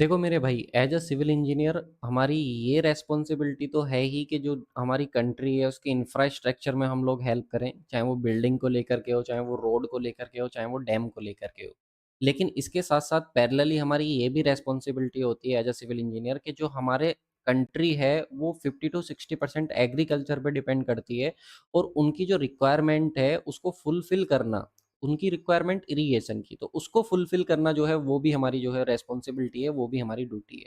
देखो मेरे भाई, एज अ सिविल इंजीनियर हमारी ये रेस्पॉन्सिबिलिटी तो है ही कि जो हमारी कंट्री है उसके इंफ्रास्ट्रक्चर में हम लोग हेल्प करें, चाहे वो बिल्डिंग को लेकर के हो, चाहे वो रोड को लेकर के हो, चाहे वो डैम को लेकर के हो। लेकिन इसके साथ साथ पैरेलली हमारी ये भी रेस्पॉन्सिबिलिटी होती है एज अ सिविल इंजीनियर कि जो हमारे कंट्री है वो 50 to 60% एग्रीकल्चर पे डिपेंड करती है, और उनकी जो रिक्वायरमेंट है उसको फुलफिल करना, उनकी रिक्वायरमेंट इरिगेशन की, तो उसको फुलफिल करना जो है वो भी हमारी जो है रेस्पॉन्सिबिलिटी है, वो भी हमारी ड्यूटी है।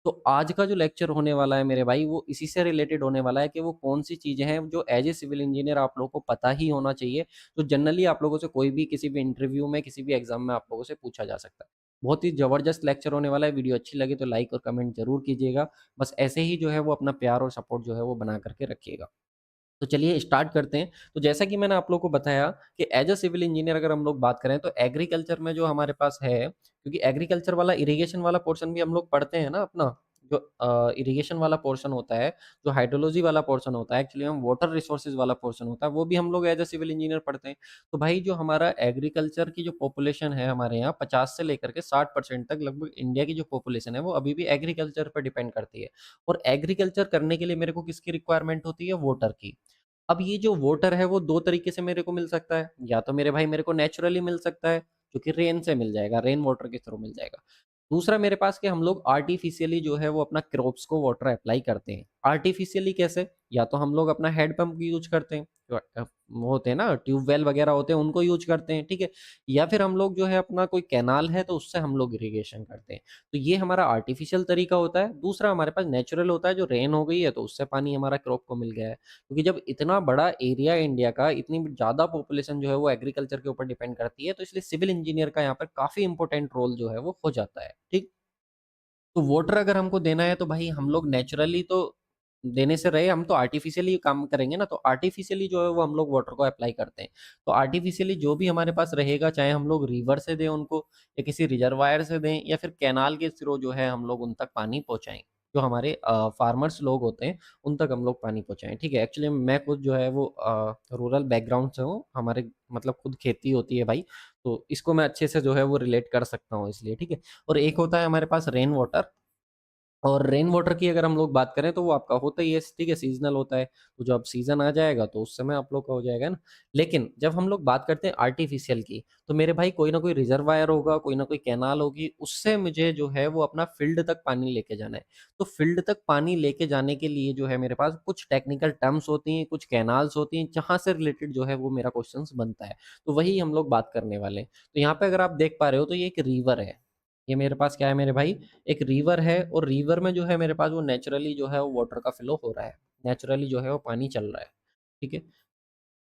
तो आज का जो लेक्चर होने वाला है मेरे भाई, वो इसी से रिलेटेड होने वाला है कि वो कौन-सी चीज़ें हैं जो एज़ ए सिविल इंजीनियर आप लोगों को पता ही होना चाहिए, जो जनरली आप लोगों से कोई भी किसी भी इंटरव्यू में, किसी भी एग्ज़ाम में आप लोगों से पूछा जा सकता है। बहुत ही ज़बरदस्त लेक्चर होने वाला है, वीडियो अच्छी लगे तो लाइक और कमेंट ज़रूर कीजिएगा। बस ऐसे ही जो है वो अपना प्यार और सपोर्ट जो है वो बना कर के रखिएगा। तो चलिए स्टार्ट करते हैं। तो जैसा कि मैंने आप लोगों को बताया कि एज़ अ सिविल इंजीनियर अगर हम लोग बात करें तो एग्रीकल्चर में जो हमारे पास है, क्योंकि एग्रीकल्चर वाला इरिगेशन वाला पोर्शन भी हम लोग पढ़ते हैं ना अपना, जो इरिगेशन वाला पोर्शन होता है, जो हाइड्रोलॉजी वाला पोर्शन होता है, एक्चुअली में वाटर रिसोर्सेज़ वाला पोर्शन होता है, वो भी हम लोग एज़ अ सिविल इंजीनियर पढ़ते हैं। तो भाई जो हमारा एग्रीकल्चर की जो पॉपुलेशन है हमारे यहाँ 50 से लेकर के 60% तक लगभग इंडिया की जो पॉपुलेशन है वो अभी भी एग्रीकल्चर पे डिपेंड करती है। और एग्रीकल्चर करने के लिए मेरे को किसकी रिक्वायरमेंट होती है? वाटर की। अब ये जो वाटर है वो 2 तरीके से मेरे को मिल सकता है, या तो मेरे भाई मेरे को नेचुरली मिल सकता है, जो कि रेन से मिल जाएगा, रेन वाटर के थ्रू मिल जाएगा। दूसरा मेरे पास कि हम लोग आर्टिफ़िशियली जो है वो अपना क्रॉप्स को वाटर अप्लाई करते हैं। आर्टिफ़िशियली कैसे? या तो हम लोग अपना हैंड पंप यूज़ करते हैं, जो वो होते हैं ना ट्यूबवेल वगैरह होते हैं उनको यूज़ करते हैं, ठीक है? या फिर हम लोग जो है अपना कोई कैनाल है तो उससे हम लोग इरिगेशन करते हैं। तो ये हमारा आर्टिफ़िशियल तरीका होता है। दूसरा हमारे पास नेचुरल होता है, जो रेन हो गई है तो उससे पानी हमारा क्रॉप को मिल गया है। क्योंकि जब इतना बड़ा एरिया है इंडिया का, इतनी ज़्यादा पॉपुलेशन जो है वो एग्रीकल्चर के ऊपर डिपेंड करती है, तो इसलिए सिविल इंजीनियर का यहाँ पर काफ़ी इम्पोर्टेंट रोल जो है वो हो जाता है, ठीक? तो वाटर अगर हमको देना है तो भाई हम लोग नेचुरली तो देने से रहे, हम तो आर्टिफिशियली काम करेंगे ना, तो आर्टिफिशियली जो है वो हम लोग वाटर को अप्लाई करते हैं। तो आर्टिफिशियली जो भी हमारे पास रहेगा, चाहे हम लोग रिवर से दें उनको, या किसी रिजर्वायर से दें, या फिर कैनाल के थ्रू जो है हम लोग उन तक पानी पहुँचाएँ। जो हमारे फार्मर्स लोग होते हैं, उन तक हम लोग पानी पहुँचाएँ, ठीक है? एक्चुअली मैं खुद जो है वो रूरल बैकग्राउंड से हूँ, हमारे मतलब खुद खेती होती है भाई, तो इसको मैं अच्छे से जो है वो रिलेट कर सकता हूँ इसलिए, ठीक है? और एक होता है हमारे पास रेन वाटर, और रेन वाटर की अगर हम लोग बात करें तो वो आपका होता ही है, ठीक है, सीज़नल होता है। तो जब सीज़न आ जाएगा तो उस समय आप लोग का हो जाएगा ना। लेकिन जब हम लोग बात करते हैं आर्टिफ़िशियल की, तो मेरे भाई कोई ना कोई रिज़र्वायर होगा, कोई ना कोई कैनाल होगी, उससे मुझे जो है वो अपना फ़ील्ड तक पानी लेके जाना है। तो फ़ील्ड तक पानी लेके जाने के लिए जो है मेरे पास कुछ टेक्निकल टर्म्स होती हैं, कुछ कैनाल्स होती हैं, जहाँ से रिलेटेड जो है वो मेरा क्वेश्चन्स बनता है। तो वही हम लोग बात करने वाले हैं। तो यहाँ पे अगर आप देख पा रहे हो तो ये एक रिवर है। ये मेरे पास क्या है मेरे भाई? एक रिवर है, और रिवर में जो है मेरे पास वो नेचुरली जो है वो वाटर का फ्लो हो रहा है। नेचुरली जो है वो पानी चल रहा है, ठीक है?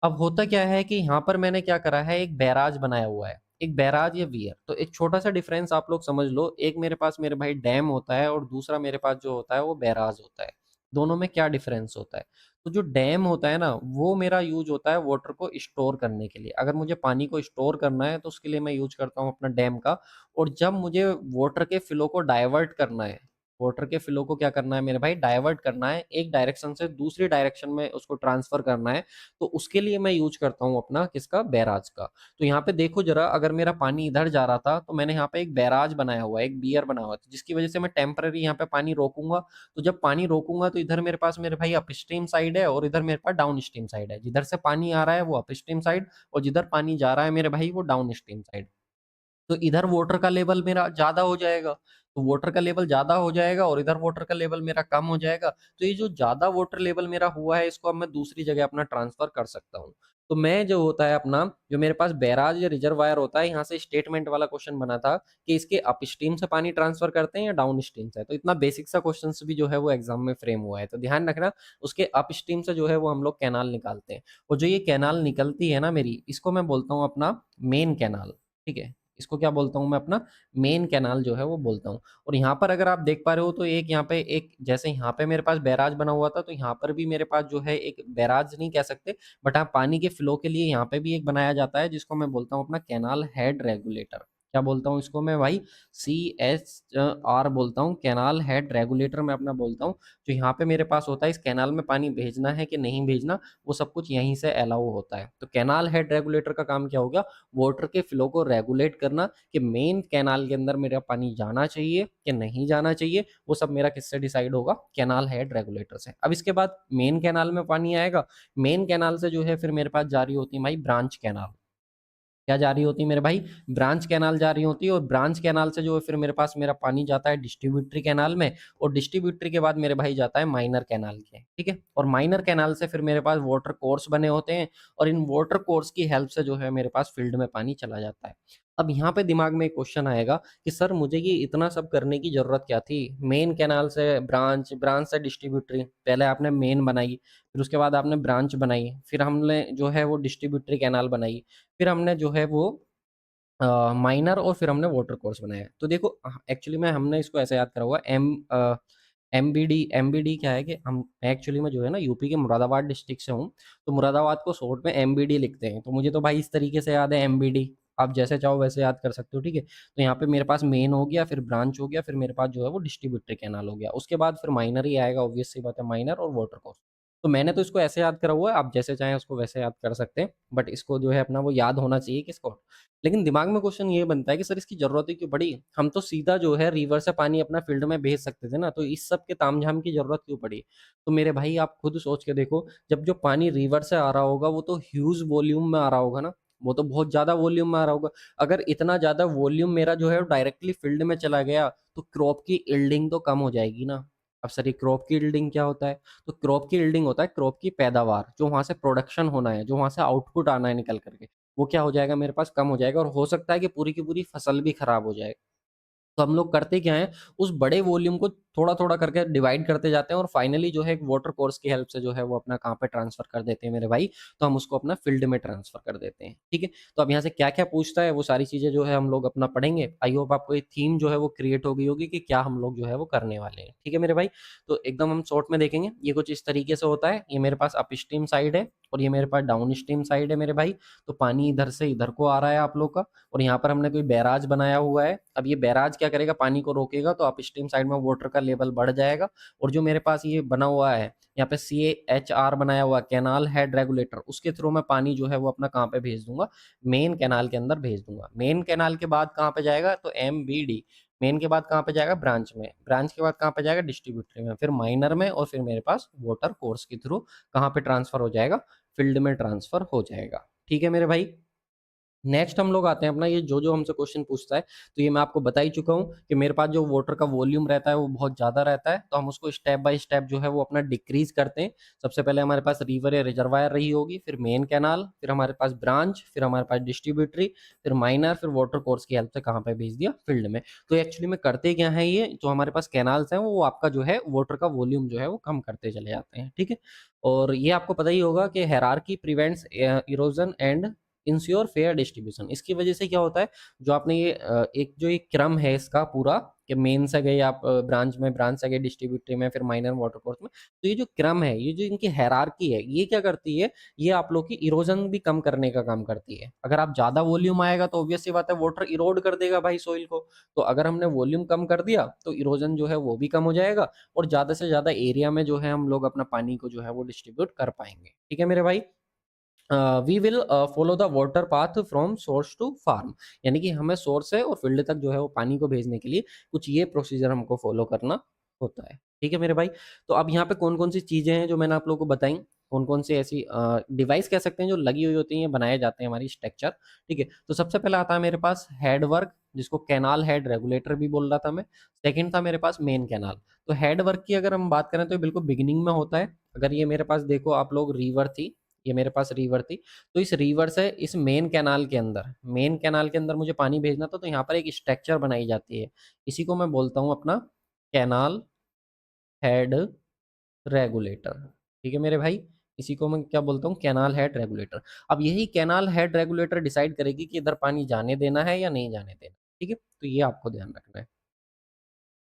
अब होता क्या है कि यहाँ पर मैंने क्या करा है, एक बैराज बनाया हुआ है। एक बैराज या वीयर, तो एक छोटा-सा डिफरेंस आप लोग समझ लो, एक मेरे पास मेरे भाई डैम होता है और दूसरा मेरे पास जो होता है वो बैराज होता है। दोनों में क्या डिफरेंस होता है? तो जो डैम होता है ना, वो मेरा यूज़ होता है वाटर को स्टोर करने के लिए। अगर मुझे पानी को स्टोर करना है तो उसके लिए मैं यूज़ करता हूँ अपना डैम का, और जब मुझे वाटर के फ्लो को डाइवर्ट करना है, वाटर के फ्लो को क्या करना है मेरे भाई, डाइवर्ट करना है, एक डायरेक्शन से दूसरी डायरेक्शन में उसको ट्रांसफर करना है, तो उसके लिए मैं यूज़ करता हूँ अपना किसका, बैराज का। तो यहाँ पे देखो ज़रा, अगर मेरा पानी इधर जा रहा था तो मैंने यहाँ पे एक बैराज बनाया हुआ है, एक बियर बना हुआ है, तो जिसकी वज़ह से मैं टेम्परेरी यहाँ पे पानी रोकूँगा। तो जब पानी रोकूँगा तो इधर मेरे पास मेरे भाई अपस्ट्रीम साइड है, और इधर मेरे पास डाउनस्ट्रीम साइड है। जिधर से पानी आ रहा है वो अपस्ट्रीम साइड, और जिधर पानी जा रहा है मेरे भाई वो डाउनस्ट्रीम साइड। तो इधर वाटर का लेवल मेरा ज़्यादा हो जाएगा, तो वाटर का लेवल ज़्यादा हो जाएगा और इधर वाटर का लेवल मेरा कम हो जाएगा। तो ये जो ज़्यादा वाटर लेवल मेरा हुआ है, इसको अब मैं दूसरी जगह अपना ट्रांसफ़र कर सकता हूँ। तो मैं जो होता है अपना, जो मेरे पास बैराज या रिजर्वायर होता है, यहाँ से स्टेटमेंट वाला क्वेश्चन बना था कि इसके अपस्ट्रीम से पानी ट्रांसफ़र करते हैं या डाउनस्ट्रीम से? तो इतना बेसिक सा क्वेश्चन्स भी जो है वो एग्ज़ाम में फ्रेम हुआ है। तो ध्यान रखना, उसके अपस्ट्रीम से जो है वो हम लोग कैनाल निकालते हैं। और जो ये कैनाल निकलती है ना मेरी, इसको मैं बोलता हूँ अपना मेन कैनाल, ठीक है? इसको क्या बोलता हूँ मैं, अपना मेन कैनाल जो है वो बोलता हूँ। और यहाँ पर अगर आप देख पा रहे हो तो एक यहाँ पे, एक जैसे यहाँ पे मेरे पास बैराज बना हुआ था, तो यहाँ पर भी मेरे पास जो है एक बैराज नहीं कह सकते, बट हाँ पानी के फ्लो के लिए यहाँ पे भी एक बनाया जाता है, जिसको मैं बोलता हूँ अपना कैनाल हेड रेगुलेटर। क्या बोलता हूँ इसको मैं भाई, CHR बोलता हूँ, कैनाल हेड रेगुलेटर मैं अपना बोलता हूँ। जो यहाँ पे मेरे पास होता है, इस कैनाल में पानी भेजना है कि नहीं भेजना, वो सब कुछ यहीं से अलाउ होता है। तो कैनाल हेड रेगुलेटर का काम क्या हो गया, वाटर के फ्लो को रेगुलेट करना, कि मेन कैनाल के अंदर मेरा पानी जाना चाहिए कि नहीं जाना चाहिए, वो सब मेरा किससे डिसाइड होगा, कैनाल हेड रेगुलेटर से। अब इसके बाद मेन कैनाल में पानी आएगा, मेन कैनाल से जो है फिर मेरे पास जारी होती है भाई ब्रांच कैनाल। क्या जा रही होती है मेरे भाई, ब्रांच कैनाल जा रही होती है, और ब्रांच कैनाल से जो है फिर मेरे पास मेरा पानी जाता है डिस्ट्रीब्यूटरी कैनाल में, और डिस्ट्रीब्यूटरी के बाद मेरे भाई जाता है माइनर कैनाल के, ठीक है। और माइनर कैनाल से फिर मेरे पास वाटर कोर्स बने होते हैं, और इन वाटर कोर्स की हेल्प से जो है मेरे पास फील्ड में पानी चला जाता है। अब यहाँ पे दिमाग में एक क्वेश्चन आएगा कि सर मुझे ये इतना सब करने की जरूरत क्या थी, मेन कैनाल से ब्रांच, ब्रांच से डिस्ट्रीब्यूटरी, पहले आपने मेन बनाई, फिर उसके बाद आपने ब्रांच बनाई, फिर हमने जो है वो डिस्ट्रीब्यूटरी कैनाल बनाई, फिर हमने जो है वो माइनर, और फिर हमने वाटर कोर्स बनाया। तो देखो एक्चुअली में हमने इसको ऐसे याद करा हुआ एमबीडी क्या है कि हम एक्चुअली में जो है ना यूपी के मुरादाबाद डिस्ट्रिक्ट से हूँ, तो मुरादाबाद को शॉर्ट में एमबीडी लिखते हैं, तो मुझे तो भाई इस तरीके से याद है एमबीडी। आप जैसे चाहो वैसे याद कर सकते हो, ठीक है। तो यहाँ पे मेरे पास मेन हो गया, फिर ब्रांच हो गया, फिर मेरे पास जो है वो डिस्ट्रीब्यूटरी कैनाल हो गया, उसके बाद फिर माइनर ही आएगा, ऑब्वियस सी बात है, माइनर और वाटर कोर्स। तो मैंने तो इसको ऐसे याद करा हुआ है, आप जैसे चाहें उसको वैसे याद कर सकते हैं, बट इसको जो है अपना वो याद होना चाहिए किसको। लेकिन दिमाग में क्वेश्चन ये बनता है कि सर इसकी जरूरत ही क्यों पड़ी, हम तो सीधा जो है रिवर से पानी अपना फील्ड में भेज सकते थे ना, तो इस सब के तामझाम की जरूरत क्यों पड़ी। तो मेरे भाई आप खुद सोच के देखो, जब जो पानी रिवर से आ रहा होगा वो तो ह्यूज वॉल्यूम में आ रहा होगा ना, वो तो बहुत ज्यादा वॉल्यूम में आ रहा होगा। अगर इतना ज्यादा वॉल्यूम मेरा जो है डायरेक्टली फील्ड में चला गया, तो क्रॉप की इल्डिंग तो कम हो जाएगी ना। अब सर ये क्रॉप की इल्डिंग क्या होता है, तो क्रॉप की इल्डिंग होता है क्रॉप की पैदावार, जो वहां से प्रोडक्शन होना है, जो वहां से आउटपुट आना है निकल करके, वो क्या हो जाएगा मेरे पास, कम हो जाएगा, और हो सकता है कि पूरी की पूरी फसल भी खराब हो जाए। तो हम लोग करते क्या है, उस बड़े वॉल्यूम को थोड़ा थोड़ा करके डिवाइड करते जाते हैं, और फाइनली जो है एक वाटर कोर्स की हेल्प से जो है वो अपना कहाँ पे ट्रांसफर कर देते हैं मेरे भाई, तो हम उसको अपना फील्ड में ट्रांसफर कर देते हैं, ठीक है। तो अब यहाँ से क्या क्या पूछता है वो सारी चीजें जो है हम लोग अपना पढ़ेंगे। आई होप आपको एक थीम जो है वो क्रिएट हो गई होगी कि क्या हम लोग जो है वो करने वाले हैं, ठीक है मेरे भाई। तो एकदम हम शॉर्ट में देखेंगे, ये कुछ इस तरीके से होता है, ये मेरे पास अप स्ट्रीम साइड है, और ये मेरे पास डाउन स्ट्रीम साइड है मेरे भाई। तो पानी इधर से इधर को आ रहा है आप लोग का, और यहाँ पर हमने कोई बैराज बनाया हुआ है। अब ये बैराज क्या करेगा, पानी को रोकेगा, तो अपस्ट्रीम साइड में वाटर का लेवल बढ़ जाएगा। और जो मेरे पास ये बना हुआ है, यहाँ पे CHR बनाया हुआ कैनाल हेड रेगुलेटर, उसके थ्रू मैं पानी जो है वो अपना कहाँ पे भेज दूंगा, मेन कैनाल के अंदर भेज दूंगा। मेन कैनाल के बाद कहाँ पे जाएगा, तो MBD। मेन के बाद कहाँ पे जाएगा, ब्रांच में। ब्रांच के बाद कहाँ पे जाएगा, डिस्ट्रीब्यूटरी में, फिर माइनर में, और फिर मेरे पास वाटर कोर्स के थ्रू कहाँ पे ट्रांसफर हो जाएगा, फील्ड में ट्रांसफर हो जाएगा, ठीक है मेरे भाई। नेक्स्ट हम लोग आते हैं अपना, ये जो जो हमसे क्वेश्चन पूछता है, तो ये मैं आपको बता ही चुका हूँ कि मेरे पास जो वाटर का वॉल्यूम रहता है वो बहुत ज़्यादा रहता है, तो हम उसको स्टेप बाय स्टेप जो है वो अपना डिक्रीज करते हैं। सबसे पहले हमारे पास रिवर या रिजर्वायर रही होगी, फिर मेन कैनाल, फिर हमारे पास ब्रांच, फिर हमारे पास डिस्ट्रीब्यूटरी, फिर माइनर, फिर वाटर कोर्स की हेल्प से कहाँ पे भेज दिया, फील्ड में। तो एक्चुअली में करते क्या है, ये जो हमारे पास कैनाल्स हैं वो आपका जो है वाटर का वॉल्यूम जो है वो कम करते चले जाते हैं, ठीक है। और ये आपको पता ही होगा कि hierarchy prevents erosion and ensure fair distribution. इसकी वजह से क्या होता है, जो आपने ये एक जो ये क्रम है इसका पूरा, कि मेन से गए आप ब्रांच में, ब्रांच से गए डिस्ट्रीब्यूटरी में, फिर माइनर वाटर कोर्स में, तो ये जो क्रम है, ये जो इनकी हायरार्की है, ये क्या करती है, ये आप लोग की इरोजन भी कम करने का काम करती है। अगर आप ज्यादा वॉल्यूम आएगा तो ऑब्वियस सी बात है वाटर इरोड कर देगा भाई सोइल को। तो अगर हमने वॉल्यूम कम कर दिया तो इरोजन जो है वो भी कम हो जाएगा, और ज्यादा से ज्यादा एरिया में जो है हम लोग अपना पानी को जो है वो डिस्ट्रीब्यूट कर पाएंगे, ठीक है मेरे भाई। We will follow the water path from source to farm, यानी कि हमें सोर्स है और फील्ड तक जो है वो पानी को भेजने के लिए कुछ ये प्रोसीजर हमको फॉलो करना होता है, ठीक है मेरे भाई। तो अब यहाँ पे कौन कौन सी चीजें हैं जो मैंने आप लोगों को बताई, कौन कौन सी ऐसी डिवाइस कह सकते हैं जो लगी हुई होती हैं, बनाए जाते हैं हमारी स्ट्रक्चर, ठीक है। तो सबसे पहले आता है मेरे पास हेड वर्क, जिसको कैनाल हेड रेगुलेटर भी बोल रहा था मैं। सेकंड था मेरे पास मेन कैनाल। तो हेड वर्क की अगर हम बात करें तो ये बिल्कुल बिगिनिंग में होता है। अगर ये मेरे पास देखो आप लोग, रिवर थी, ये मेरे पास रिवर थी, तो इस रिवर से इस मेन कैनाल के अंदर, मेन कैनाल के अंदर मुझे पानी भेजना था, तो यहाँ पर एक स्ट्रक्चर बनाई जाती है, इसी को मैं बोलता हूँ अपना कैनाल हेड रेगुलेटर, ठीक है मेरे भाई। इसी को मैं क्या बोलता हूँ, कैनाल हेड रेगुलेटर। अब यही कैनाल हेड रेगुलेटर डिसाइड करेगी कि इधर पानी जाने देना है या नहीं जाने देना, ठीक है। तो ये आपको ध्यान रखना है।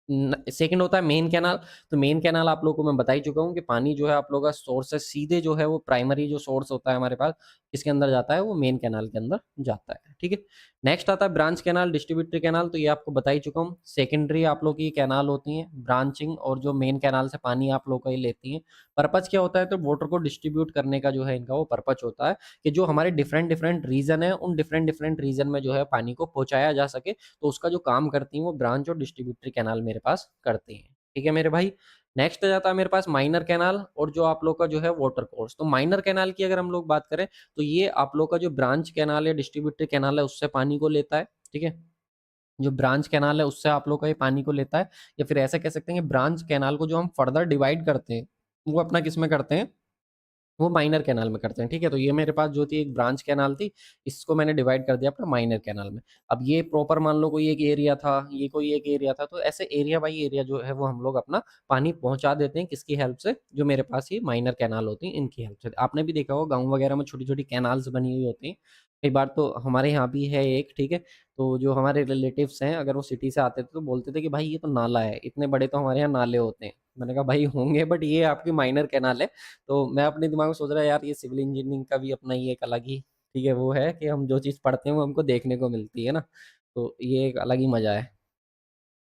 सेकंड होता है मेन कैनाल। तो मेन कैनाल आप लोगों को मैं बता ही चुका हूँ कि पानी जो है आप लोगों का सोर्स है, सीधे जो है वो प्राइमरी जो सोर्स होता है हमारे पास किसके अंदर जाता है, वो मेन कैनाल के अंदर जाता है। ठीक है। नेक्स्ट आता है ब्रांच कैनाल, डिस्ट्रीब्यूटरी कैनाल। तो ये आपको बता ही चुका हूँ। सेकेंडरी आप लोग की कैनाल होती है ब्रांचिंग, और जो मेन कैनाल से पानी आप लोग का ये लेती है। पर्पज क्या होता है, तो वाटर को डिस्ट्रीब्यूट करने का जो है इनका वो पर्पज होता है कि जो हमारे डिफरेंट डिफरेंट रीजन है, उन डिफरेंट डिफरेंट रीजन में जो है पानी को पहुंचाया जा सके। तो उसका जो काम करती हैं वो ब्रांच और डिस्ट्रीब्यूटरी कैनाल मेरे पास करती हैं। ठीक है मेरे भाई। नेक्स्ट आ जाता है मेरे पास माइनर कैनाल, और जो आप लोग का जो है वाटर कोर्स। तो माइनर कैनाल की अगर हम लोग बात करें, तो ये आप लोग का जो ब्रांच कैनाल या डिस्ट्रीब्यूटरी कैनाल है उससे पानी को लेता है। ठीक है। जो ब्रांच कैनाल है उससे आप लोग का ये पानी को लेता है, या फिर ऐसा कह सकते हैं कि ब्रांच कैनाल को जो हम फर्दर डिवाइड करते हैं वो अपना किस में करते हैं, वो माइनर कैनाल में करते हैं। ठीक है। तो ये मेरे पास जो थी एक ब्रांच कैनाल थी, इसको मैंने डिवाइड कर दिया अपना माइनर कैनाल में। अब ये प्रॉपर मान लो कोई एक एरिया था, ये कोई एक एरिया था, तो ऐसे एरिया बाई एरिया जो है वो हम लोग अपना पानी पहुंचा देते हैं किसकी हेल्प से, जो मेरे पास ये माइनर कैनाल होती हैं इनकी हेल्प से। आपने भी देखा होगा गाँव वगैरह में छोटी छोटी कैनाल्स बनी हुई होती हैं। कई बार तो हमारे यहाँ भी है एक। ठीक है। तो जो हमारे रिलेटिव्स हैं अगर वो सिटी से आते थे तो बोलते थे कि भाई ये तो नाला है, इतने बड़े तो हमारे यहाँ नाले होते हैं। मैंने कहा भाई होंगे, बट ये आपकी माइनर कैनाल है। तो मैं अपने दिमाग में सोच रहा यार ये सिविल इंजीनियरिंग का भी अपना ही एक अलग ही, ठीक है, वो है कि हम जो चीज़ पढ़ते हैं वो हमको देखने को मिलती है ना। तो ये एक अलग ही मजा है।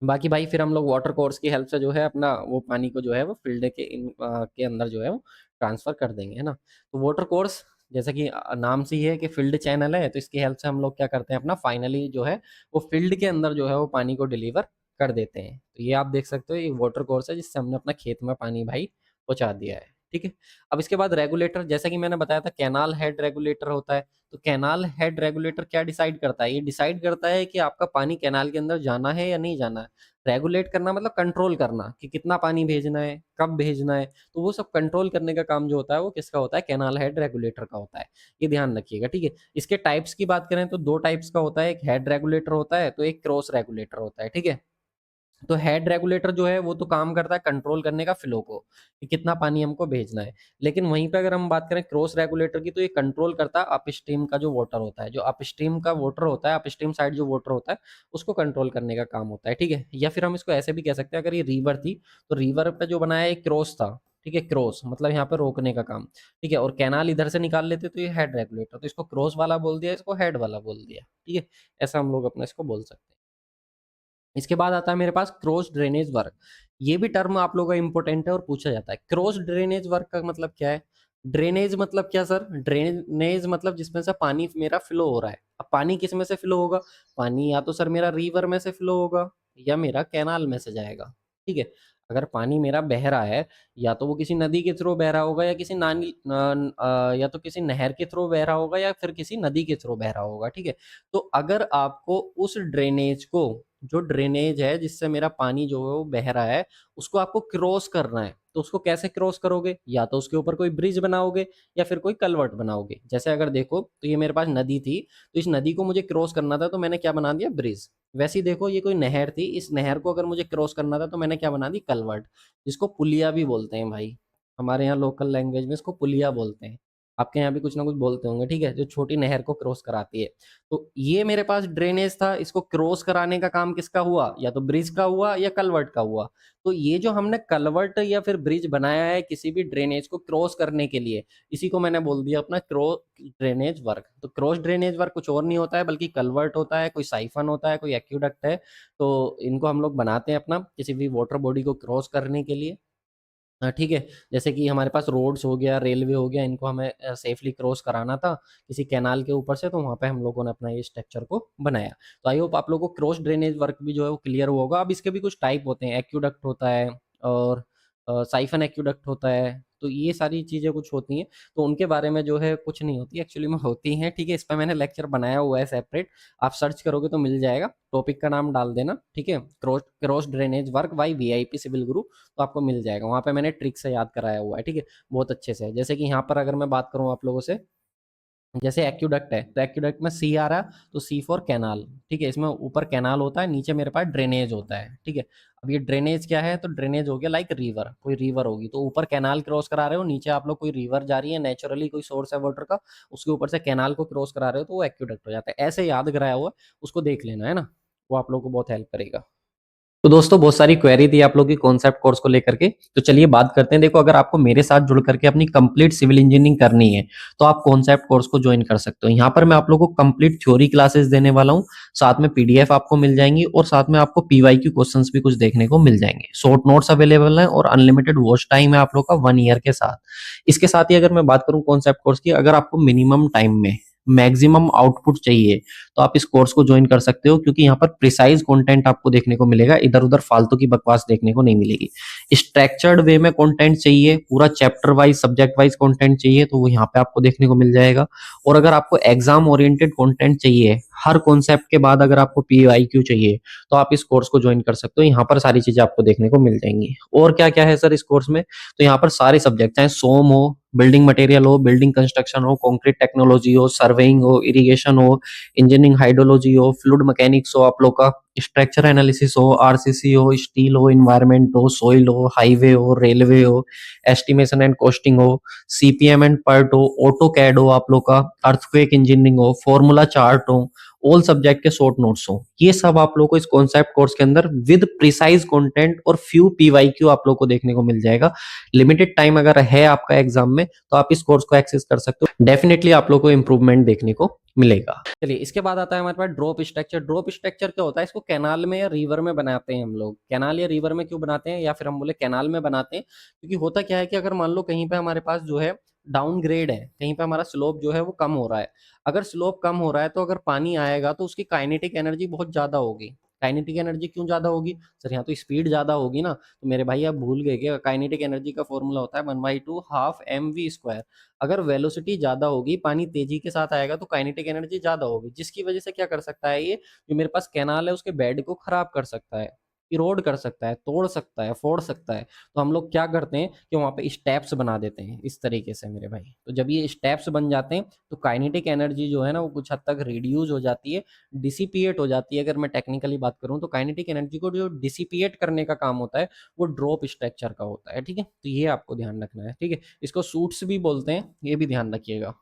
बाकी भाई फिर हम लोग वाटर कोर्स की हेल्प से जो है अपना वो पानी को जो है वो फील्ड के अंदर जो है वो ट्रांसफर कर देंगे, है ना। तो वाटर कोर्स जैसा कि नाम से ही है कि फील्ड चैनल है, तो इसकी हेल्प से हम लोग क्या करते हैं, अपना फाइनली जो है वो फील्ड के अंदर जो है वो पानी को डिलीवर कर देते हैं। तो ये आप देख सकते हो ये वाटर कोर्स है जिससे हमने अपना खेत में पानी भाई पहुंचा दिया है। ठीक है। अब इसके बाद रेगुलेटर, जैसा कि मैंने बताया था कैनाल हेड रेगुलेटर होता है। तो कैनाल हेड रेगुलेटर क्या डिसाइड करता है, ये डिसाइड करता है कि आपका पानी कैनाल के अंदर जाना है या नहीं जाना है। रेगुलेट करना मतलब कंट्रोल करना कि कितना पानी भेजना है, कब भेजना है। तो वो सब कंट्रोल करने का काम जो होता है वो किसका होता है, कैनाल हेड रेगुलेटर का होता है। ये ध्यान रखिएगा। ठीक है। इसके टाइप्स की बात करें तो दो टाइप्स का होता है, एक हेड रेगुलेटर होता है तो एक क्रॉस रेगुलेटर होता है। ठीक है। तो हेड रेगुलेटर जो है वो तो काम करता है कंट्रोल करने का फ्लो को, कि कितना पानी हमको भेजना है। लेकिन वहीं पे अगर हम बात करें क्रॉस रेगुलेटर की, तो ये कंट्रोल करता है अपस्ट्रीम का जो वाटर होता है, जो अपस्ट्रीम का वाटर होता है, अपस्ट्रीम साइड जो वाटर होता है उसको कंट्रोल करने का काम होता है। ठीक है। या फिर हम इसको ऐसे भी कह सकते हैं, अगर ये रिवर थी तो रिवर पे जो बनाया एक क्रॉस था। ठीक है। क्रॉस मतलब यहाँ पे रोकने का काम। ठीक है। और कैनाल इधर से निकाल लेते तो ये हेड रेगुलेटर, तो इसको क्रॉस वाला बोल दिया, इसको हेड वाला बोल दिया। ठीक है। ऐसा हम लोग अपना इसको बोल सकते हैं। इसके बाद आता है मेरे पास क्रॉस ड्रेनेज वर्क। ये भी टर्म आप लोगों का इंपॉर्टेंट है और पूछा जाता है। क्रॉस ड्रेनेज वर्क का मतलब क्या है? ड्रेनेज मतलब क्या सर? ड्रेनेज मतलब जिसमें से पानी मेरा फ्लो हो रहा है। अब पानी किस में से फ्लो होगा? पानी या तो सर मेरा रिवर में से फ्लो होगा या मेरा कैनाल में से जाएगा। ठीक है। अगर पानी मेरा बह रहा है, या तो वो किसी नदी के थ्रू बह रहा होगा, या किसी या तो किसी नहर के थ्रू बह रहा होगा, या फिर किसी नदी के थ्रू बह रहा होगा। ठीक है। तो अगर आपको उस ड्रेनेज को, जो ड्रेनेज है जिससे मेरा पानी जो है वो बह रहा है, उसको आपको क्रॉस करना है, तो उसको कैसे क्रॉस करोगे? या तो उसके ऊपर कोई ब्रिज बनाओगे, या फिर कोई कलवर्ट बनाओगे। जैसे अगर देखो तो ये मेरे पास नदी थी, तो इस नदी को मुझे क्रॉस करना था तो मैंने क्या बना दिया, ब्रिज। वैसे ही देखो ये कोई नहर थी, इस नहर को अगर मुझे क्रॉस करना था तो मैंने क्या बना दी, कलवर्ट, जिसको पुलिया भी बोलते हैं भाई। हमारे यहाँ लोकल लैंग्वेज में इसको पुलिया बोलते हैं। आपके यहाँ भी कुछ ना कुछ बोलते होंगे। ठीक है। जो छोटी नहर को क्रॉस कराती है। तो ये मेरे पास ड्रेनेज था, इसको क्रॉस कराने का काम किसका हुआ, या तो ब्रिज का हुआ या कलवर्ट का हुआ। तो ये जो हमने कलवर्ट या फिर ब्रिज बनाया है किसी भी ड्रेनेज को क्रॉस करने के लिए, इसी को मैंने बोल दिया अपना क्रॉस ड्रेनेज वर्क। तो क्रॉस ड्रेनेज वर्क कुछ और नहीं होता है बल्कि कलवर्ट होता है, कोई साइफन होता है, कोई एक्यूडक्ट है। तो इनको हम लोग बनाते हैं अपना किसी भी वाटर बॉडी को क्रॉस करने के लिए। हाँ, ठीक है। जैसे कि हमारे पास रोड्स हो गया, रेलवे हो गया, इनको हमें सेफली क्रॉस कराना था किसी कैनाल के ऊपर से, तो वहाँ पे हम लोगों ने अपना ये स्ट्रक्चर को बनाया। तो आई होप आप लोगों को क्रॉस ड्रेनेज वर्क भी जो है वो क्लियर होगा। अब इसके भी कुछ टाइप होते हैं, एक्यूडक्ट होता है और साइफन एक्यूडक्ट होता है। तो ये सारी चीज़ें कुछ होती हैं, तो उनके बारे में जो है कुछ नहीं होती, एक्चुअली में होती हैं। ठीक है। इस पर मैंने लेक्चर बनाया हुआ है सेपरेट, आप सर्च करोगे तो मिल जाएगा। टॉपिक का नाम डाल देना। ठीक है। Cross cross drainage work by VIP civil Guru, तो आपको मिल जाएगा। वहाँ पे मैंने ट्रिक से याद कराया हुआ है। ठीक है। बहुत अच्छे से। जैसे कि यहाँ पर अगर मैं बात करूँ आप लोगों से, जैसे एक्यूडक्ट है तो एक्यूडक्ट में सी आ रहा है, तो सी फॉर कैनाल। ठीक है। इसमें ऊपर कैनाल होता है, नीचे मेरे पास ड्रेनेज होता है। ठीक है। अब ये ड्रेनेज क्या है, तो ड्रेनेज हो गया लाइक रिवर, कोई रिवर होगी तो ऊपर कैनाल क्रॉस करा रहे हो, नीचे आप लोग कोई रिवर जा रही है नेचुरली, कोई सोर्स है वाटर का, उसके ऊपर से कैनाल को क्रॉस करा रहे हो, तो वो एक्यूडक्ट हो जाता है। ऐसे याद कराया हुआ है, उसको देख लेना, है ना। वो आप लोग को बहुत हेल्प करेगा। तो दोस्तों बहुत सारी क्वेरी थी आप लोगों की कॉन्सेप्ट कोर्स को लेकर के, तो चलिए बात करते हैं। देखो, अगर आपको मेरे साथ जुड़ करके अपनी कंप्लीट सिविल इंजीनियरिंग करनी है तो आप कॉन्सेप्ट कोर्स को ज्वाइन कर सकते हो। यहाँ पर मैं आप लोगों को कंप्लीट थ्योरी क्लासेस देने वाला हूँ, साथ में पीडीएफ आपको मिल जाएंगी और साथ में आपको पीवाईक्यू क्वेश्चंस भी कुछ देखने को मिल जाएंगे। शॉर्ट नोट्स अवेलेबल हैं और अनलिमिटेड वॉच टाइम है आप लोग का 1 ईयर के साथ। इसके साथ ही अगर मैं बात करूँ कॉन्सेप्ट कोर्स की, अगर आपको मिनिमम टाइम में मैक्सिमम आउटपुट चाहिए तो आप इस कोर्स को ज्वाइन कर सकते हो, क्योंकि यहाँ पर प्रिसाइज कंटेंट आपको देखने को मिलेगा, इधर उधर फालतू की बकवास देखने को नहीं मिलेगी। स्ट्रक्चर्ड वे में कंटेंट चाहिए, पूरा chapter wise subject wise content चाहिए तो वो यहाँ पे आपको देखने को मिल जाएगा। और अगर आपको एग्जाम ओरिएंटेड कंटेंट चाहिए, हर कॉन्सेप्ट के बाद अगर आपको पीवाईक्यू चाहिए तो आप इस कोर्स को ज्वाइन कर सकते हो। यहाँ पर सारी चीजें आपको देखने को मिल जाएंगी। और क्या क्या है सर इस कोर्स में, तो यहाँ पर सारे सब्जेक्ट, चाहे सोम हो, बिल्डिंग मटेरियल हो, बिल्डिंग कंस्ट्रक्शन हो, कंक्रीट टेक्नोलॉजी हो, सर्वेइंग हो, इरिगेशन हो, इंजीनियरिंग हाइड्रोलॉजी हो, फ्लूइड मैकेनिक्स हो, आप लोग का स्ट्रक्चर एनालिसिस हो, आरसीसी हो, स्टील हो, इन्वायरमेंट हो, सोइल हो, हाईवे हो, रेलवे हो, एस्टिमेशन एंड कॉस्टिंग हो, सीपीएम एंड पर्ट हो, ऑटो कैड हो, आप लोग का अर्थक्वेक इंजीनियरिंग हो, फॉर्मूला चार्ट हो, ऑल सब्जेक्ट के शॉर्ट नोट्स हो, ये सब आप लोग को इस कॉन्सेप्ट कोर्स के अंदर विद प्रिसाइज कंटेंट और फ्यू पीवाईक्यू आप लोग को देखने को मिल जाएगा। लिमिटेड टाइम अगर है आपका एग्जाम में तो आप इस कोर्स को एक्सेस कर सकते हो, डेफिनेटली आप लोग को इंप्रूवमेंट देखने को मिलेगा। चलिए इसके बाद आता है हमारे पास ड्रॉप स्ट्रक्चर। ड्रॉप स्ट्रक्चर क्या होता है, इसको कैनाल में या रिवर में बनाते हैं हम लोग। कैनाल या रिवर में क्यों बनाते हैं, या फिर हम बोले कैनाल में बनाते हैं, क्योंकि होता क्या है कि अगर मान लो कहीं पे हमारे पास जो है डाउन ग्रेड है, कहीं पे हमारा स्लोप जो है वो कम हो रहा है। अगर स्लोप कम हो रहा है तो अगर पानी आएगा तो उसकी काइनेटिक एनर्जी बहुत ज्यादा होगी। काइनेटिक एनर्जी क्यों ज्यादा होगी सर, यहाँ तो स्पीड ज्यादा होगी ना। तो मेरे भाई आप भूल गए कि काइनेटिक एनर्जी का फॉर्मूला होता है 1/2 ½ mv²। अगर वेलोसिटी ज्यादा होगी, पानी तेजी के साथ आएगा तो काइनेटिक एनर्जी ज्यादा होगी, जिसकी वजह से क्या कर सकता है ये जो मेरे पास कैनाल है उसके बेड को खराब कर सकता है, इरोड कर सकता है, तोड़ सकता है, फोड़ सकता है। तो हम लोग क्या करते हैं कि वहां पे स्टेप्स बना देते हैं इस तरीके से मेरे भाई। तो जब ये स्टेप्स बन जाते हैं तो काइनेटिक एनर्जी जो है ना वो कुछ हद तक रिड्यूस हो जाती है, डिसिपिएट हो जाती है। अगर मैं टेक्निकली बात करूं तो काइनेटिक एनर्जी को जो डिसिपिएट करने का काम होता है वो ड्रॉप स्ट्रक्चर का होता है। ठीक है, तो ये आपको ध्यान रखना है। ठीक है, इसको सूट्स भी बोलते हैं, ये भी ध्यान रखिएगा।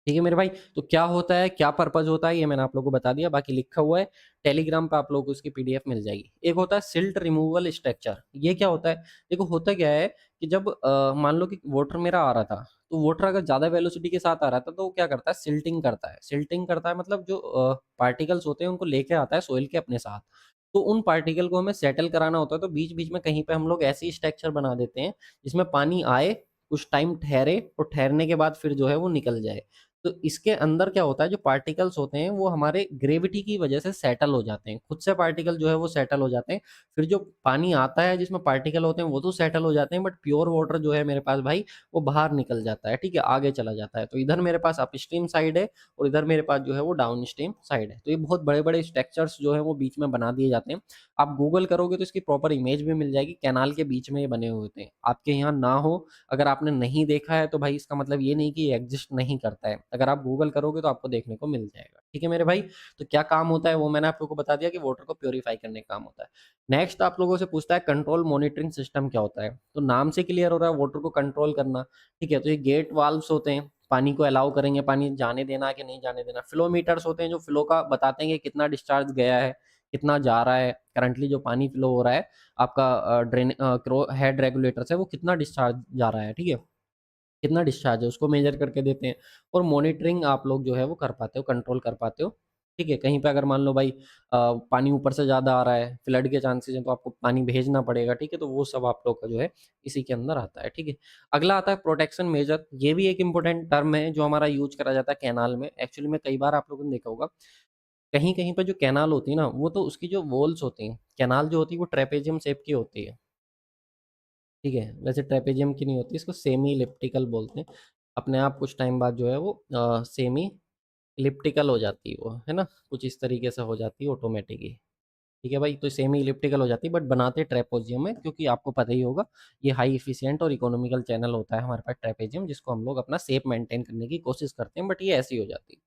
ठीक है मेरे भाई, तो क्या होता है, क्या पर्पज होता है, ये मैंने आप लोगों को बता दिया। बाकी लिखा हुआ है टेलीग्राम पे, आप लोगों को इसकी पीडीएफ मिल जाएगी। एक होता है सिल्ट रिमूवल स्ट्रक्चर। ये क्या होता है, देखो होता क्या है कि जब मान लो कि वाटर मेरा आ रहा था, तो वाटर अगर ज्यादा वेलोसिटी के साथ आ रहा था तो वो क्या करता है, सिल्टिंग करता है। सिल्टिंग करता है मतलब जो पार्टिकल्स होते हैं उनको लेके आता है सोइल के अपने साथ। तो उन पार्टिकल को हमें सेटल कराना होता है, तो बीच बीच में कहीं पे हम लोग ऐसी स्ट्रक्चर बना देते हैं जिसमें पानी आए, कुछ टाइम ठहरे और ठहरने के बाद फिर जो है वो निकल जाए। तो इसके अंदर क्या होता है, जो पार्टिकल्स होते हैं वो हमारे ग्रेविटी की वजह से सेटल हो जाते हैं, खुद से पार्टिकल जो है वो सेटल हो जाते हैं। फिर जो पानी आता है जिसमें पार्टिकल होते हैं वो तो सेटल हो जाते हैं, बट प्योर वाटर जो है मेरे पास भाई वो बाहर निकल जाता है। ठीक है, आगे चला जाता है। तो इधर मेरे पास अपस्ट्रीम साइड है और इधर मेरे पास जो है वो डाउन स्ट्रीम साइड है। तो ये बहुत बड़े बड़े स्ट्रक्चर्स जो है वो बीच में बना दिए जाते हैं। आप गूगल करोगे तो इसकी प्रॉपर इमेज भी मिल जाएगी, कैनाल के बीच में ये बने हुए होते हैं। आपके यहाँ ना हो, अगर आपने नहीं देखा है तो भाई इसका मतलब ये नहीं कि ये एग्जिस्ट नहीं करता है। अगर आप गूगल करोगे तो आपको देखने को मिल जाएगा। ठीक है मेरे भाई, तो क्या काम होता है वो मैंने आप लोगों को बता दिया कि वाटर को प्योरीफाई करने का काम होता है। नेक्स्ट आप लोगों से पूछता है कंट्रोल मॉनिटरिंग सिस्टम क्या होता है। तो नाम से क्लियर हो रहा है वाटर को कंट्रोल करना। ठीक है, तो ये गेट वाल्व्स होते हैं, पानी को अलाउ करेंगे, पानी जाने देना कि नहीं जाने देना। फ्लो मीटर्स होते हैं जो फ्लो का बताते हैं कि कितना डिस्चार्ज गया है, कितना जा रहा है। करंटली जो पानी फ्लो हो रहा है आपका ड्रेन हेड रेगुलेटर से, वो कितना डिस्चार्ज जा रहा है। ठीक है, कितना डिस्चार्ज है उसको मेजर करके देते हैं। और मॉनिटरिंग आप लोग जो है वो कर पाते हो, कंट्रोल कर पाते हो। ठीक है, कहीं पे अगर मान लो भाई पानी ऊपर से ज़्यादा आ रहा है, फ्लड के चांसेस हैं, तो आपको पानी भेजना पड़ेगा। ठीक है, तो वो सब आप लोग का जो है इसी के अंदर आता है। ठीक है, अगला आता है प्रोटेक्शन मेजर। ये भी एक इंपॉर्टेंट टर्म है जो हमारा यूज करा जाता है कैनाल में। एक्चुअली में कई बार आप लोगों ने देखा होगा कहीं कहीं पर जो कैनाल होती है ना, वो तो उसकी जो वॉल्स होती हैं, कैनाल जो होती है वो ट्रेपेजियम शेप की होती है। ठीक है, वैसे ट्रेपेजियम की नहीं होती, इसको सेमी इलिप्टिकल बोलते हैं। अपने आप कुछ टाइम बाद जो है वो सेमी इलिप्टिकल हो जाती है, वो है ना, कुछ इस तरीके से हो जाती है ऑटोमेटिकली। ठीक है भाई, तो सेमी इलिप्टिकल हो जाती है, बट बनाते ट्रेपेजियम है, क्योंकि आपको पता ही होगा ये हाई इफिशिएंट और इकोनॉमिकल चैनल होता है हमारे पास ट्रेपेजियम, जिसको हम लोग अपना शेप मेंटेन करने की कोशिश करते हैं, बट ये ऐसी हो जाती है।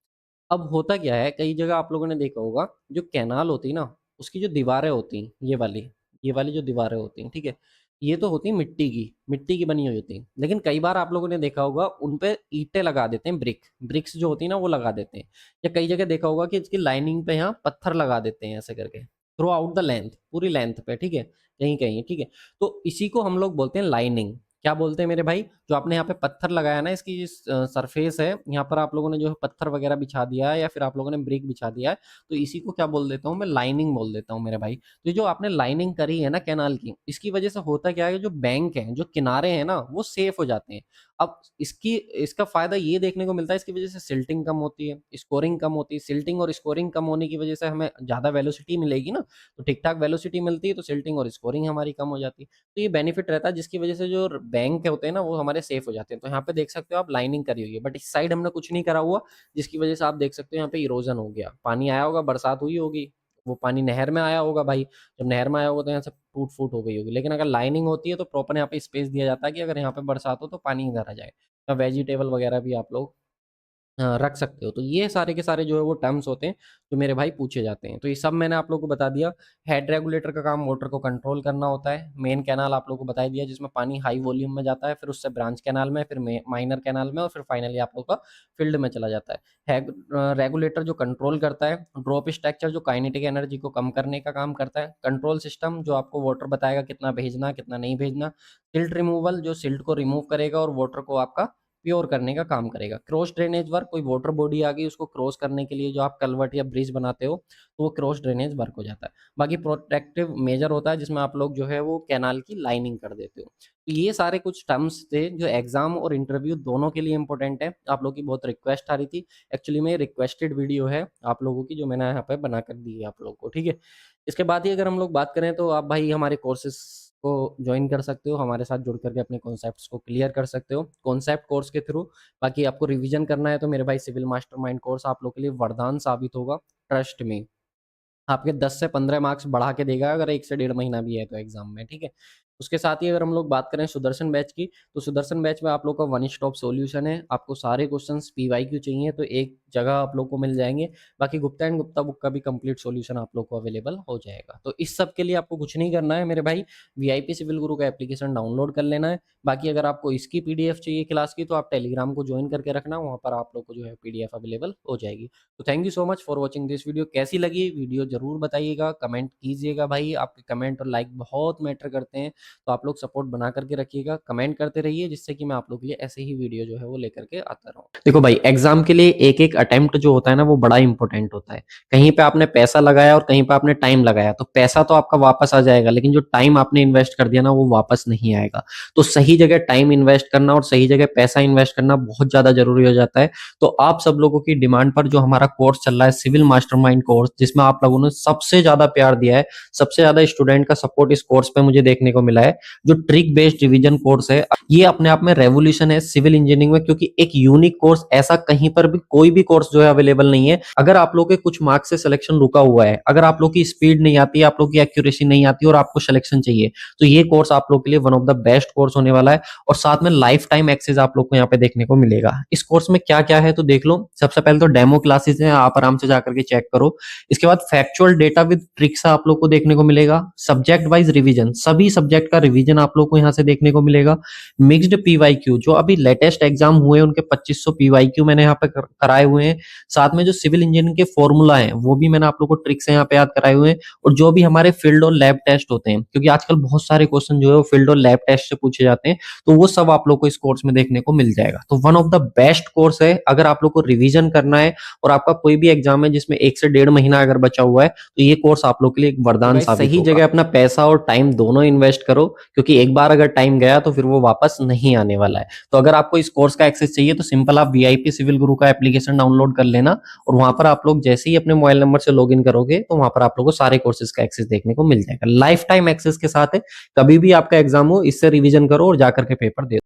अब होता क्या है, कई जगह आप लोगों ने देखा होगा जो कैनाल होती है ना, उसकी जो दीवारें होती हैं, ये वाली जो दीवारें होती हैं, ठीक है, ये तो होती है मिट्टी की बनी हुई होती हैं। लेकिन कई बार आप लोगों ने देखा होगा उन पे ईंटें लगा देते हैं, ब्रिक्स जो होती है ना वो लगा देते हैं। या कई जगह देखा होगा कि इसकी लाइनिंग पे यहाँ पत्थर लगा देते हैं ऐसे करके। थ्रू आउट द लेंथ, पूरी लेंथ पे, ठीक है, कहीं कहीं, ठीक है। तो इसी को हम लोग बोलते हैं लाइनिंग। क्या बोलते हैं मेरे भाई? जो आपने यहाँ पे पत्थर लगाया ना, इसकी सरफेस है, यहाँ पर आप लोगों ने जो है पत्थर वगैरह बिछा दिया है या फिर आप लोगों ने ब्रिक बिछा दिया है, तो इसी को क्या बोल देता हूँ मैं, लाइनिंग बोल देता हूँ मेरे भाई। तो ये जो आपने लाइनिंग करी है ना कैनाल की, इसकी वजह से होता क्या है, जो बैंक है, जो किनारे हैं ना, वो सेफ हो जाते हैं। अब इसकी इसका फायदा ये देखने को मिलता है, इसकी वजह से सिल्टिंग कम होती है, स्कोरिंग कम होती है। सिल्टिंग और स्कोरिंग कम होने की वजह से हमें ज्यादा वेलोसिटी मिलेगी ना, तो ठीक ठाक वेलोसिटी मिलती है, तो सिल्टिंग और स्कोरिंग हमारी कम हो जाती है। तो ये बेनिफिट रहता है, जिसकी वजह से जो बैंक होते हैं ना, वो हमारे सेफ हो जाते हैं। तो यहाँ पे देख सकते हो आप, लाइनिंग करी हुई है, बट इस साइड हमने कुछ नहीं करा हुआ, जिसकी वजह से आप देख सकते हो यहाँ पे इरोजन हो गया, पानी आया होगा, बरसात हुई होगी, वो पानी नहर में आया होगा भाई, जब नहर में आया होगा तो यहाँ से टूट फूट हो गई होगी। लेकिन अगर लाइनिंग होती है तो प्रॉपर यहाँ पे स्पेस दिया जाता है कि अगर यहाँ पे बरसात हो तो पानी इधर आ जाए, तो वेजिटेबल वगैरह भी आप लोग रख सकते हो। तो ये सारे के सारे जो है वो टर्म्स होते हैं जो मेरे भाई पूछे जाते हैं। तो ये सब मैंने आप लोगों को बता दिया। हेड रेगुलेटर का काम वाटर को कंट्रोल करना होता है। मेन कैनाल आप लोगों को बता दिया, जिसमें पानी हाई वॉल्यूम में जाता है, फिर उससे ब्रांच कैनाल में, फिर माइनर कैनाल में, और फिर फाइनली आप लोगों का फील्ड में चला जाता है। रेगुलेटर जो कंट्रोल करता है। ड्रॉप स्ट्रक्चर जो काइनेटिक एनर्जी को कम करने का काम करता है। कंट्रोल सिस्टम जो आपको वाटर बताएगा कितना भेजना कितना नहीं भेजना। सिल्ट रिमूवल जो सिल्ट को रिमूव करेगा और वाटर को आपका प्योर करने का काम करेगा। क्रॉस ड्रेनेज वर्क, कोई वाटर बॉडी आ गई, उसको क्रॉस करने के लिए जो आप कलवर्ट या ब्रिज बनाते हो, तो वो क्रॉस ड्रेनेज वर्क हो जाता है। बाकी प्रोटेक्टिव मेजर होता है, जिसमें आप लोग जो है वो कैनाल की लाइनिंग कर देते हो। तो ये सारे कुछ टर्म्स थे जो एग्जाम और इंटरव्यू दोनों के लिए इंपॉर्टेंट है। आप लोग की बहुत रिक्वेस्ट आ रही थी, एक्चुअली में रिक्वेस्टेड वीडियो है आप लोगों की, जो मैंने यहाँ पे बना कर दी है आप लोग को, ठीक है। इसके बाद ही अगर हम लोग बात करें, तो आप भाई हमारे कोर्सेज को ज्वाइन कर सकते हो, हमारे साथ जुड़ करके अपने कॉन्सेप्ट्स को क्लियर कर सकते हो कॉन्सेप्ट कोर्स के थ्रू। बाकी आपको रिवीजन करना है तो मेरे भाई सिविल मास्टरमाइंड कोर्स आप लोग के लिए वरदान साबित होगा, ट्रस्ट में। आपके 10 से 15 मार्क्स बढ़ा के देगा, अगर 1 से डेढ़ महीना भी है तो एग्जाम में, ठीक है। उसके साथ ही अगर हम लोग बात करें सुदर्शन बैच की, तो सुदर्शन बैच में आप लोग का वन स्टॉप सॉल्यूशन है। आपको सारे क्वेश्चंस पीवाईक्यू चाहिए तो एक जगह आप लोग को मिल जाएंगे। बाकी गुप्ता एंड गुप्ता बुक का भी कंप्लीट सॉल्यूशन आप लोग को अवेलेबल हो जाएगा। तो इस सब के लिए आपको कुछ नहीं करना है मेरे भाई, वीआईपी सिविल गुरु का एप्लीकेशन डाउनलोड कर लेना है। बाकी अगर आपको इसकी पीडीएफ चाहिए क्लास की, तो आप टेलीग्राम को ज्वाइन करके रखना, वहाँ पर आप लोग को जो है पीडीएफ अवेलेबल हो जाएगी। तो thank you so much for watching this video. कैसी लगी वीडियो जरूर बताइएगा, कमेंट कीजिएगा भाई, आपके कमेंट और लाइक बहुत मैटर करते हैं। तो आप लोग सपोर्ट बना करके रखिएगा, कमेंट करते रहिए, जिससे कि मैं आप लोग के लिए ऐसे ही वीडियो जो है वो लेकर के आता रहूँ। देखो भाई, एग्जाम के लिए एक एक अटेम्प्ट जो होता है ना, वो बड़ा इंपॉर्टेंट होता है। कहीं पे आपने पैसा लगाया और कहीं पे आपने टाइम लगाया, तो पैसा तो आपका वापस आ जाएगा, लेकिन जो टाइम आपने इन्वेस्ट कर दिया ना, वो वापस नहीं आएगा। तो सही जगह टाइम इन्वेस्ट करना और सही जगह पैसा इन्वेस्ट करना बहुत ज्यादा जरूरी हो जाता है। तो आप सब लोगों की डिमांड पर जो हमारा कोर्स चल रहा है, सिविल मास्टरमाइंड कोर्स, जिसमें आप लोगों ने सबसे ज्यादा प्यार दिया है, सबसे ज्यादा स्टूडेंट का सपोर्ट इस कोर्स पे मुझे देखने को मिला है, जो ट्रिक बेस्ड रिवीजन कोर्स है, ये अपने आप में रेवोल्यूशन है सिविल इंजीनियरिंग में, क्योंकि एक यूनिक कोर्स, ऐसा कहीं पर भी कोई भी कोर्स जो है अवेलेबल नहीं है। अगर आप लोग के कुछ मार्क्स से सिलेक्शन रुका हुआ है, अगर आप लोग की स्पीड नहीं आती, आप लोग की एक्यूरेसी नहीं आती और आपको सिलेक्शन चाहिए, तो ये कोर्स आप लोग के लिए one of the best course होने वाला है। और साथ में लाइफ टाइम एक्सेस आप लोग को यहाँ पे देखने को मिलेगा। इस कोर्स में क्या क्या है तो देख लो। सबसे पहले तो डेमो क्लासेस हैं, आप आराम से जाकर के चेक करो। इसके बाद फैक्चुअल डेटा विद ट्रिक्स आप लोग को देखने को मिलेगा। सब्जेक्ट वाइज रिवीजन, सभी सब्जेक्ट का रिवीजन आप लोग को यहाँ से देखने को मिलेगा। मिक्स्ड पीवाईक्यू, जो अभी लेटेस्ट एग्जाम हुए उनके 2500 पीवाईक्यू मैंने यहाँ पे कराए हुए हैं। साथ में जो सिविल इंजीनियरिंग के फॉर्मूला है, वो भी मैंने आप लोग को ट्रिक से यहाँ पे याद कराए हुए हैं। और जो भी हमारे फील्ड और लैब टेस्ट होते हैं, क्योंकि आजकल बहुत सारे क्वेश्चन जो है वो फील्ड और लैब टेस्ट से पूछे जाते हैं, तो वो सब आप लोग को इस कोर्स में देखने को मिल जाएगा। तो one of the best course है। अगर आप लोग को रिवीजन करना है और आपका कोई भी एग्जाम है जिसमें 1 से डेढ़ महीना अगर बचा हुआ है, तो ये कोर्स आप लोग के लिए एक वरदान साबित होगा। सही जगह अपना पैसा और टाइम दोनों इन्वेस्ट करो, क्योंकि एक बार अगर टाइम गया तो फिर वो वापस नहीं आने वाला है। तो अगर आपको इस कोर्स का एक्सेस चाहिए, तो सिंपल आप वीआईपी सिविल गुरु का एप्लीकेशन डाउनलोड कर लेना, और वहां पर आप लोग जैसे ही अपने मोबाइल नंबर से लॉगिन करोगे, तो वहां पर आप लोग को सारे कोर्सेज का एक्सेस देखने को मिल जाएगा, लाइफ टाइम एक्सेस के साथ है। कभी भी आपका एग्जाम हो, इससे रिवीजन करो और जाकर के पेपर दे।